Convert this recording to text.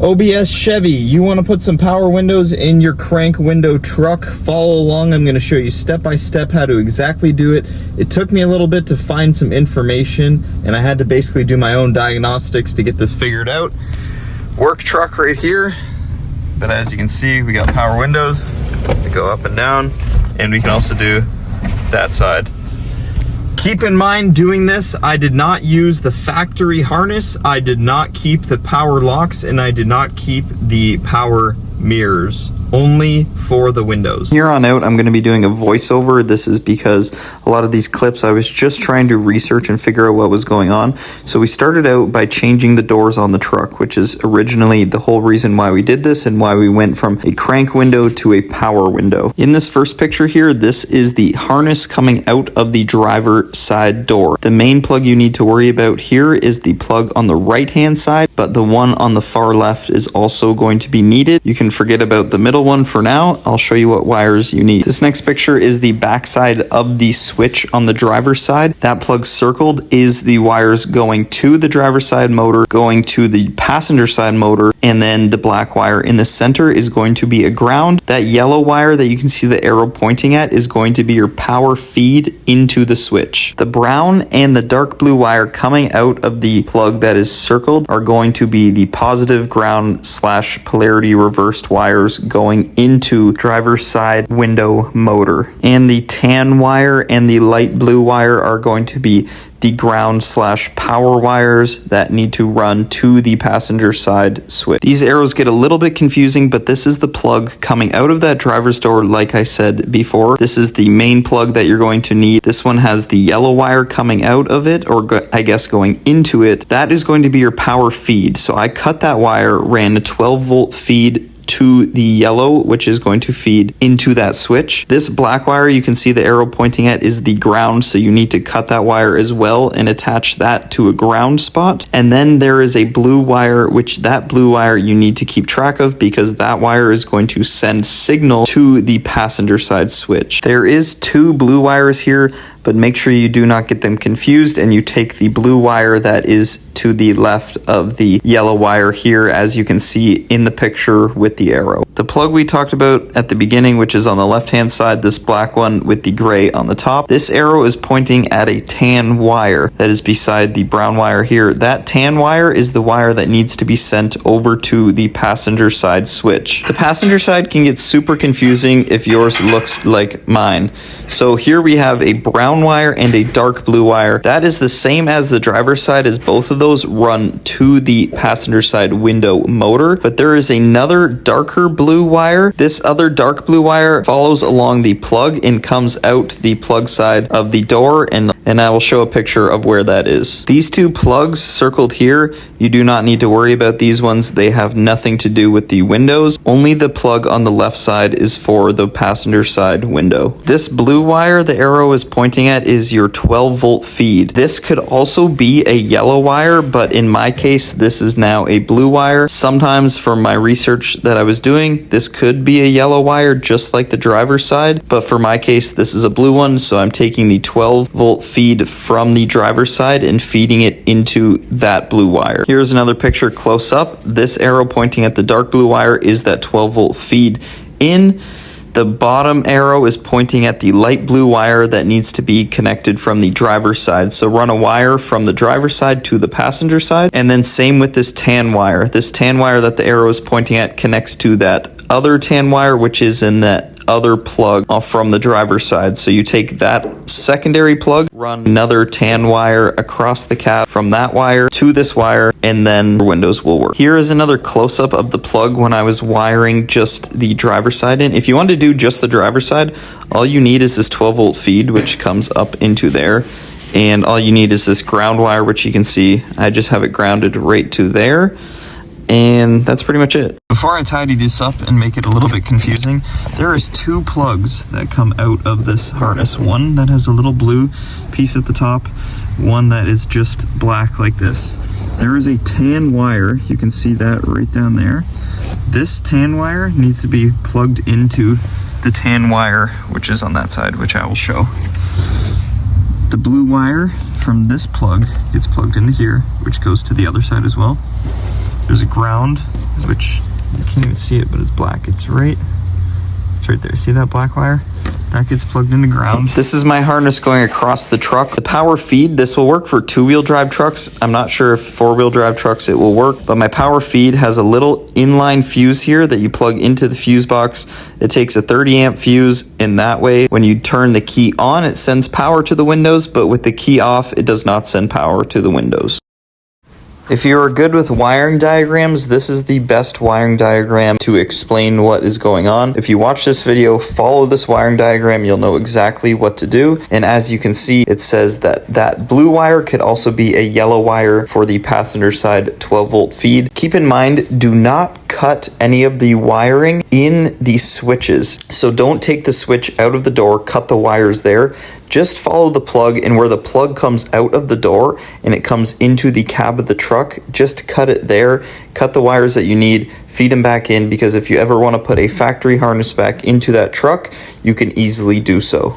OBS Chevy, you want to put some power windows in your crank window truck? Follow along. I'm going to show you step by step how to exactly do it. It took me a little bit to find some information, and I had to basically do my own diagnostics to get this figured out. Work truck right here, but as you can see, we got power windows that go up and down, and we can also do that side. Keep in mind, doing this, I did not use the factory harness, I did not keep the power locks, and I did not keep the power mirrors, only for the windows. Here on out, I'm going to be doing a voiceover. This is because a lot of these clips I was just trying to research and figure out what was going on. So we started out by changing the doors on the truck, which is originally the whole reason why we did this and why we went from a crank window to a power window. In this first picture here, this is the harness coming out of the driver side door. The main plug you need to worry about here is the plug on the right hand side, but the one on the far left is also going to be needed. You can forget about the middle one for now. I'll show you what wires you need. This next picture is the back side of the switch on the driver's side. That plug circled is the wires going to the driver's side motor, going to the passenger side motor, and then the black wire in the center is going to be a ground. That yellow wire that you can see the arrow pointing at is going to be your power feed into the switch. The brown and the dark blue wire coming out of the plug that is circled are going to be the positive ground / polarity reversed wires going into driver's side window motor. And the tan wire and the light blue wire are going to be the ground / power wires that need to run to the passenger side switch. These arrows get a little bit confusing, but this is the plug coming out of that driver's door. Like I said before, this is the main plug that you're going to need. This one has the yellow wire coming out of it, or I guess going into it. That is going to be your power feed. So I cut that wire, ran a 12-volt feed to the yellow, which is going to feed into that switch. This black wire you can see the arrow pointing at is the ground, so you need to cut that wire as well and attach that to a ground spot. And then there is a blue wire, which that blue wire you need to keep track of because that wire is going to send signal to the passenger side switch. There is 2 blue wires here, but make sure you do not get them confused and you take the blue wire that is to the left of the yellow wire here, as you can see in the picture with the arrow. The plug we talked about at the beginning, which is on the left hand side, this black one with the gray on the top, this arrow is pointing at a tan wire that is beside the brown wire here. That tan wire is the wire that needs to be sent over to the passenger side switch. The passenger side can get super confusing if yours looks like mine. So here we have a brown wire and a dark blue wire. That is the same as the driver's side, as both of those run to the passenger side window motor, but there is another darker blue wire. This other dark blue wire follows along the plug and comes out the plug side of the door, and I will show a picture of where that is. These 2 plugs circled here, you do not need to worry about these ones. They have nothing to do with the windows. Only the plug on the left side is for the passenger side window. This blue wire the arrow is pointing at is your 12-volt feed. This could also be a yellow wire, but in my case, this is now a blue wire. Sometimes for my research that I was doing, this could be a yellow wire, just like the driver's side, but for my case, this is a blue one, so I'm taking the 12-volt feed from the driver's side and feeding it into that blue wire. Here's another picture close up. This arrow pointing at the dark blue wire is that 12-volt feed in. The bottom arrow is pointing at the light blue wire that needs to be connected from the driver's side. So run a wire from the driver's side to the passenger side. And then same with this tan wire. This tan wire that the arrow is pointing at connects to that other tan wire, which is in that other plug from the driver's side. So you take that secondary plug, run another tan wire across the cab from that wire to this wire, and then windows will work. Here is another close-up of the plug when I was wiring just the driver's side in. If you want to do just the driver's side, all you need is this 12-volt feed, which comes up into there. And all you need is this ground wire, which you can see I just have it grounded right to there. And that's pretty much it. Before I tidy this up and make it a little bit confusing, there is 2 plugs that come out of this harness. One that has a little blue piece at the top, one that is just black like this. There is a tan wire, you can see that right down there. This tan wire needs to be plugged into the tan wire, which is on that side, which I will show. The blue wire from this plug gets plugged into here, which goes to the other side as well. there's a ground, which you can't even see it, but it's black. It's right there. See that black wire? That gets plugged into ground. This is my harness going across the truck. The power feed, this will work for 2-wheel drive trucks. I'm not sure if 4-wheel drive trucks it will work, but my power feed has a little inline fuse here that you plug into the fuse box. It takes a 30 amp fuse, and that way when you turn the key on, it sends power to the windows, but with the key off, it does not send power to the windows. If you are good with wiring diagrams, this is the best wiring diagram to explain what is going on. If you watch this video, follow this wiring diagram, you'll know exactly what to do. And as you can see, it says that that blue wire could also be a yellow wire for the passenger side 12-volt feed. Keep in mind, do not cut any of the wiring in the switches. So don't take the switch out of the door, cut the wires there. Just follow the plug, and where the plug comes out of the door and it comes into the cab of the truck, just cut it there. Cut the wires that you need, feed them back in, because if you ever want to put a factory harness back into that truck, you can easily do so.